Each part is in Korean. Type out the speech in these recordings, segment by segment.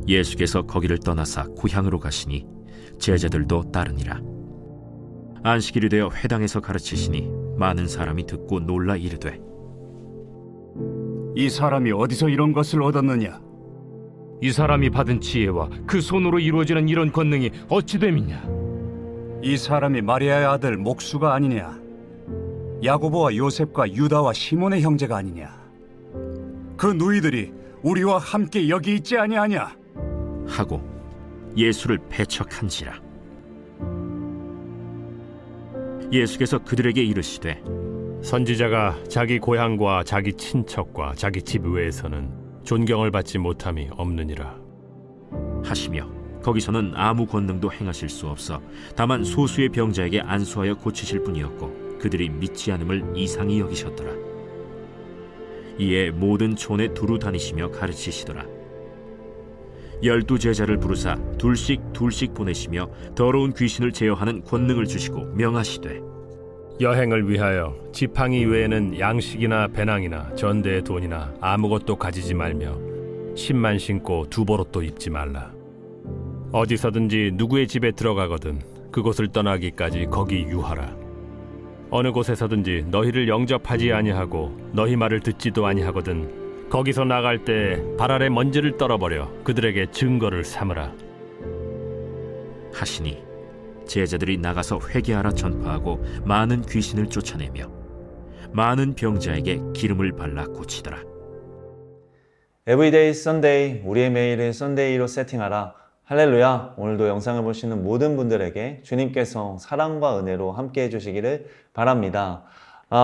예수께서 거기를 떠나사 고향으로 가시니 제자들도 따르니라. 안식일이 되어 회당에서 가르치시니 많은 사람이 듣고 놀라 이르되, 이 사람이 어디서 이런 것을 얻었느냐? 이 사람이 받은 지혜와 그 손으로 이루어지는 이런 권능이 어찌 됨이냐? 이 사람이 마리아의 아들 목수가 아니냐? 야고보와 요셉과 유다와 시몬의 형제가 아니냐? 그 누이들이 우리와 함께 여기 있지 아니하냐? 하고 예수를 배척한지라. 예수께서 그들에게 이르시되, 선지자가 자기 고향과 자기 친척과 자기 집 외에서는 존경을 받지 못함이 없느니라. 하시며 거기서는 아무 권능도 행하실 수 없어 다만 소수의 병자에게 안수하여 고치실 뿐이었고 그들이 믿지 않음을 이상히 여기셨더라. 이에 모든 촌에 두루 다니시며 가르치시더라. 12 제자를 부르사 둘씩 보내시며 더러운 귀신을 제어하는 권능을 주시고 명하시되, 여행을 위하여 지팡이 외에는 양식이나 배낭이나 전대의 돈이나 아무것도 가지지 말며 신만 신고 두보롯도 입지 말라. 어디서든지 누구의 집에 들어가거든 그곳을 떠나기까지 거기 유하라. 어느 곳에서든지 너희를 영접하지 아니하고 너희 말을 듣지도 아니하거든 거기서 나갈 때 발 아래 먼지를 떨어버려 그들에게 증거를 삼으라. 하시니 제자들이 나가서 회개하라 전파하고 많은 귀신을 쫓아내며 많은 병자에게 기름을 발라 고치더라. 에브리데이 썬데이, 우리의 매일을 썬데이로 세팅하라. 할렐루야. 오늘도 영상을 보시는 모든 분들에게 주님께서 사랑과 은혜로 함께 해주시기를 바랍니다.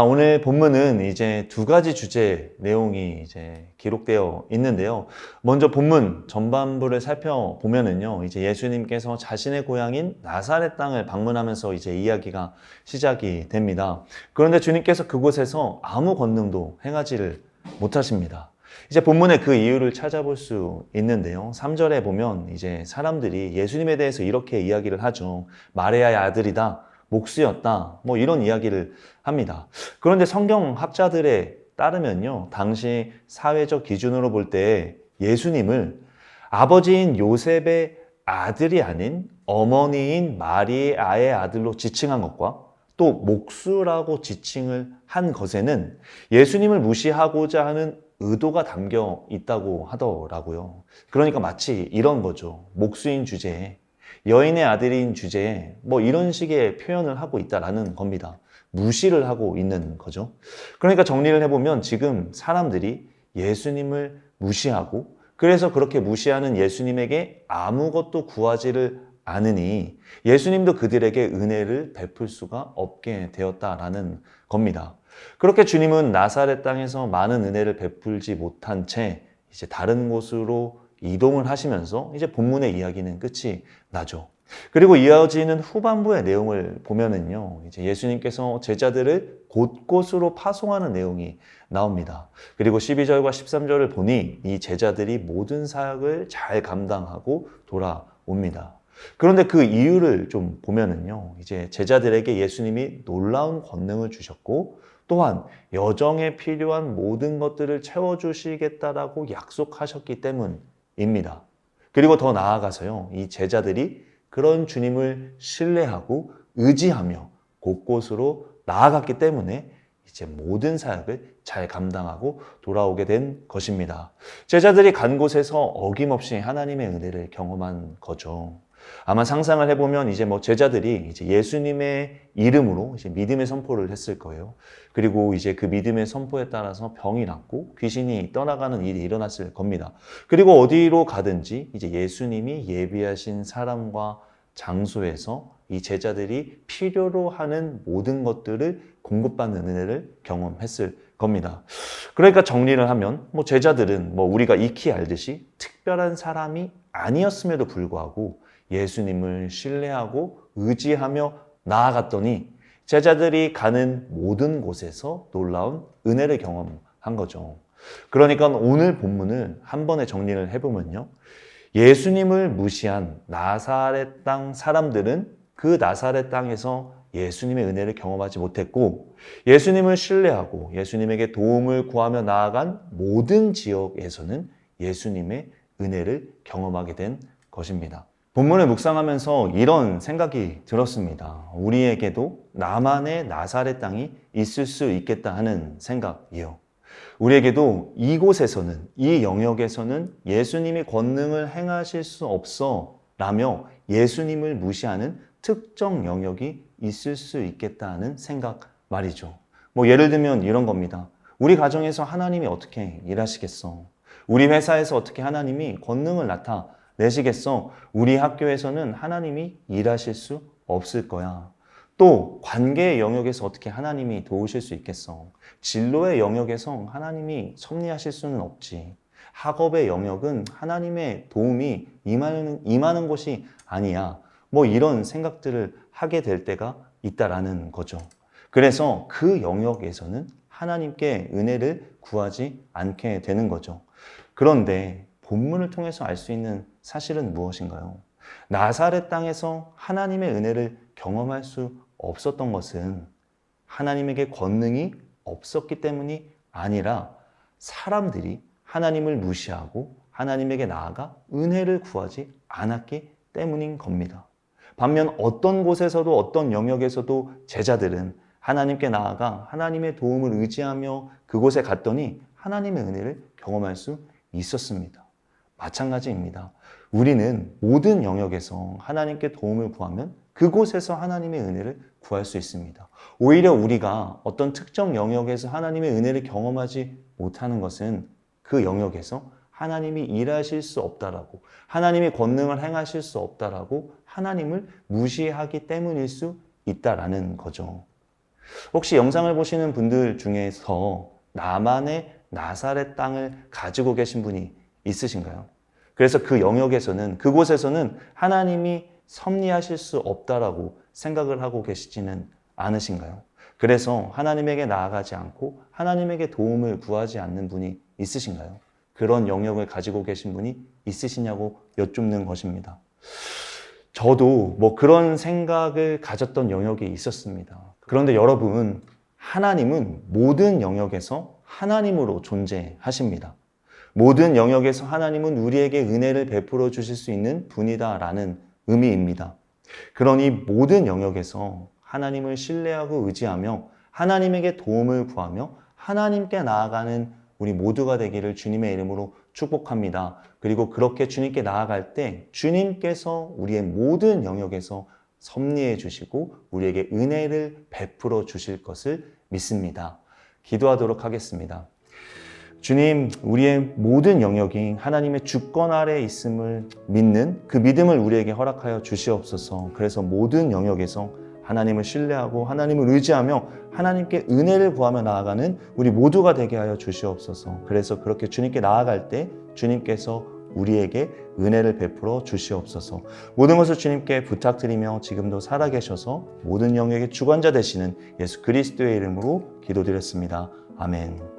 오늘 본문은 이제 두 가지 주제 내용이 이제 기록되어 있는데요. 먼저 본문 전반부를 살펴보면은요, 이제 예수님께서 자신의 고향인 나사렛 땅을 방문하면서 이제 이야기가 시작이 됩니다. 그런데 주님께서 그곳에서 아무 권능도 행하지를 못하십니다. 이제 본문의 그 이유를 찾아볼 수 있는데요. 3절에 보면 이제 사람들이 예수님에 대해서 이렇게 이야기를 하죠. 마리아의 아들이다, 목수였다, 뭐 이런 이야기를 합니다. 그런데 성경학자들에 따르면요, 당시 사회적 기준으로 볼 때 예수님을 아버지인 요셉의 아들이 아닌 어머니인 마리아의 아들로 지칭한 것과 또 목수라고 지칭을 한 것에는 예수님을 무시하고자 하는 의도가 담겨 있다고 하더라고요. 그러니까 마치 이런 거죠. 목수인 주제에, 여인의 아들인 주제에 뭐 이런 식의 표현을 하고 있다라는 겁니다. 무시를 하고 있는 거죠. 그러니까 정리를 해보면 지금 사람들이 예수님을 무시하고 그래서 그렇게 무시하는 예수님에게 아무것도 구하지를 않으니 예수님도 그들에게 은혜를 베풀 수가 없게 되었다라는 겁니다. 그렇게 주님은 나사렛 땅에서 많은 은혜를 베풀지 못한 채 이제 다른 곳으로 이동을 하시면서 이제 본문의 이야기는 끝이 나죠. 그리고 이어지는 후반부의 내용을 보면은요, 이제 예수님께서 제자들을 곳곳으로 파송하는 내용이 나옵니다. 그리고 12절과 13절을 보니 이 제자들이 모든 사역을 잘 감당하고 돌아옵니다. 그런데 그 이유를 좀 보면은요, 이제 제자들에게 예수님이 놀라운 권능을 주셨고 또한 여정에 필요한 모든 것들을 채워주시겠다라고 약속하셨기 때문입니다. 그리고 더 나아가서요, 이 제자들이 그런 주님을 신뢰하고 의지하며 곳곳으로 나아갔기 때문에 이제 모든 사역을 잘 감당하고 돌아오게 된 것입니다. 제자들이 간 곳에서 어김없이 하나님의 은혜를 경험한 거죠. 아마 상상을 해보면 이제 뭐 제자들이 이제 예수님의 이름으로 이제 믿음의 선포를 했을 거예요. 그리고 이제 그 믿음의 선포에 따라서 병이 낫고 귀신이 떠나가는 일이 일어났을 겁니다. 그리고 어디로 가든지 이제 예수님이 예비하신 사람과 장소에서 이 제자들이 필요로 하는 모든 것들을 공급받는 은혜를 경험했을 겁니다. 그러니까 정리를 하면 뭐 제자들은 뭐 우리가 익히 알듯이 특별한 사람이 아니었음에도 불구하고 예수님을 신뢰하고 의지하며 나아갔더니 제자들이 가는 모든 곳에서 놀라운 은혜를 경험한 거죠. 그러니까 오늘 본문을 한 번에 정리를 해보면요, 예수님을 무시한 나사렛 땅 사람들은 그 나사렛 땅에서 예수님의 은혜를 경험하지 못했고, 예수님을 신뢰하고 예수님에게 도움을 구하며 나아간 모든 지역에서는 예수님의 은혜를 경험하게 된 것입니다. 본문을 묵상하면서 이런 생각이 들었습니다. 우리에게도 나만의 나사렛 땅이 있을 수 있겠다 하는 생각이요. 우리에게도 이곳에서는, 이 영역에서는 예수님이 권능을 행하실 수 없어 라며 예수님을 무시하는 특정 영역이 있을 수 있겠다 하는 생각 말이죠. 예를 들면 이런 겁니다. 우리 가정에서 하나님이 어떻게 일하시겠어? 우리 회사에서 어떻게 하나님이 권능을 나타내시겠어? 우리 학교에서는 하나님이 일하실 수 없을 거야. 또 관계의 영역에서 어떻게 하나님이 도우실 수 있겠어? 진로의 영역에서 하나님이 섭리하실 수는 없지. 학업의 영역은 하나님의 도움이 임하는 곳이 아니야. 이런 생각들을 하게 될 때가 있다라는 거죠. 그래서 그 영역에서는 하나님께 은혜를 구하지 않게 되는 거죠. 그런데 본문을 통해서 알 수 있는 사실은 무엇인가요? 나사렛 땅에서 하나님의 은혜를 경험할 수 없었던 것은 하나님에게 권능이 없었기 때문이 아니라 사람들이 하나님을 무시하고 하나님에게 나아가 은혜를 구하지 않았기 때문인 겁니다. 반면 어떤 곳에서도 어떤 영역에서도 제자들은 하나님께 나아가 하나님의 도움을 의지하며 그곳에 갔더니 하나님의 은혜를 경험할 수 있었습니다. 마찬가지입니다. 우리는 모든 영역에서 하나님께 도움을 구하면 그곳에서 하나님의 은혜를 구할 수 있습니다. 오히려 우리가 어떤 특정 영역에서 하나님의 은혜를 경험하지 못하는 것은 그 영역에서 하나님이 일하실 수 없다라고, 하나님이 권능을 행하실 수 없다라고 하나님을 무시하기 때문일 수 있다라는 거죠. 혹시 영상을 보시는 분들 중에서 나만의 나사렛 땅을 가지고 계신 분이 있으신가요? 그래서 그 영역에서는, 그곳에서는 하나님이 섭리하실 수 없다라고 생각을 하고 계시지는 않으신가요? 그래서 하나님에게 나아가지 않고 하나님에게 도움을 구하지 않는 분이 있으신가요? 그런 영역을 가지고 계신 분이 있으시냐고 여쭙는 것입니다. 저도 그런 생각을 가졌던 영역이 있었습니다. 그런데 여러분, 하나님은 모든 영역에서 하나님으로 존재하십니다. 모든 영역에서 하나님은 우리에게 은혜를 베풀어 주실 수 있는 분이다라는 의미입니다. 그러니 모든 영역에서 하나님을 신뢰하고 의지하며 하나님에게 도움을 구하며 하나님께 나아가는 우리 모두가 되기를 주님의 이름으로 축복합니다. 그리고 그렇게 주님께 나아갈 때 주님께서 우리의 모든 영역에서 섭리해 주시고 우리에게 은혜를 베풀어 주실 것을 믿습니다. 기도하도록 하겠습니다. 주님, 우리의 모든 영역이 하나님의 주권 아래에 있음을 믿는 그 믿음을 우리에게 허락하여 주시옵소서. 그래서 모든 영역에서 하나님을 신뢰하고 하나님을 의지하며 하나님께 은혜를 구하며 나아가는 우리 모두가 되게 하여 주시옵소서. 그래서 그렇게 주님께 나아갈 때 주님께서 우리에게 은혜를 베풀어 주시옵소서. 모든 것을 주님께 부탁드리며 지금도 살아계셔서 모든 영역의 주관자 되시는 예수 그리스도의 이름으로 기도드렸습니다. 아멘.